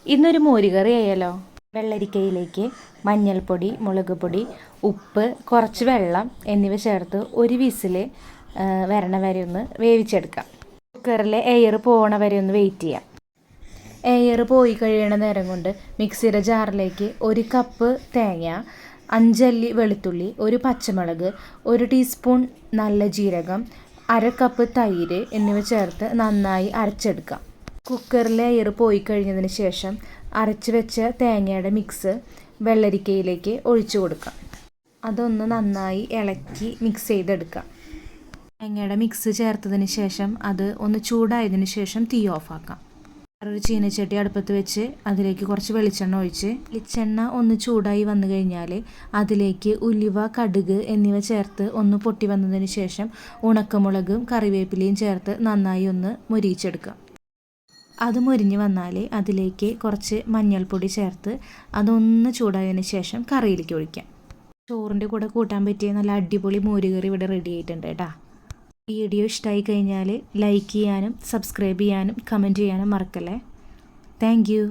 ഇന്നൊരു മോരുകറി ആയാലോ. വെള്ളരിക്കയിലേക്ക് മഞ്ഞൾപ്പൊടി, മുളക് പൊടി, ഉപ്പ്, കുറച്ച് വെള്ളം എന്നിവ ചേർത്ത് ഒരു വിസിൽ വരണ വരെ ഒന്ന് വേവിച്ചെടുക്കാം. കുക്കറിലെ എയർ പോകണ വരെ ഒന്ന് വെയിറ്റ് ചെയ്യാം. എയർ പോയി കഴിയണ നേരം കൊണ്ട് മിക്സിയുടെ ജാറിലേക്ക് 1 കപ്പ് തേങ്ങ, 5 അല്ലി വെളുത്തുള്ളി, 1 പച്ചമുളക്, 1 ടീസ്പൂൺ നല്ല ജീരകം, 1/2 കപ്പ് തൈര് എന്നിവ ചേർത്ത് നന്നായി അരച്ചെടുക്കാം. കുക്കറിലെ എയർ പോയി കഴിഞ്ഞതിന് ശേഷം അരച്ച് വെച്ച തേങ്ങയുടെ മിക്സ് വെള്ളരിക്കയിലേക്ക് ഒഴിച്ചു കൊടുക്കാം. അതൊന്ന് നന്നായി ഇളക്കി മിക്സ് ചെയ്തെടുക്കാം. തേങ്ങയുടെ മിക്സ് ചേർത്തതിന് ശേഷം അത് ഒന്ന് ചൂടായതിനു ശേഷം തീ ഓഫാക്കാം. ഒരു ചീനച്ചട്ടി അടുപ്പത്ത് വെച്ച് അതിലേക്ക് കുറച്ച് വെളിച്ചെണ്ണ ഒഴിച്ച് വെളിച്ചെണ്ണ ഒന്ന് ചൂടായി വന്നു കഴിഞ്ഞാൽ അതിലേക്ക് ഉലുവ, കടുക് എന്നിവ ചേർത്ത് ഒന്ന് പൊട്ടി വന്നതിന് ശേഷം ഉണക്കമുളകും കറിവേപ്പിലയും ചേർത്ത് നന്നായി ഒന്ന് മൊരിയിച്ചെടുക്കാം. അത് മൊരിഞ്ഞ് വന്നാൽ അതിലേക്ക് കുറച്ച് മഞ്ഞൾപ്പൊടി ചേർത്ത് അതൊന്ന് ചൂടായതിന് ശേഷം കറിയിലേക്ക് ഒഴിക്കാം. ചോറിൻ്റെ കൂടെ കൂട്ടാൻ പറ്റിയ നല്ല അടിപൊളി മോരുകറി ഇവിടെ റെഡി ആയിട്ടുണ്ട് കേട്ടോ. വീഡിയോ ഇഷ്ടമായി കഴിഞ്ഞാൽ ലൈക്ക് ചെയ്യാനും സബ്സ്ക്രൈബ് ചെയ്യാനും കമൻറ്റ് ചെയ്യാനും മറക്കല്ലേ. Thank you.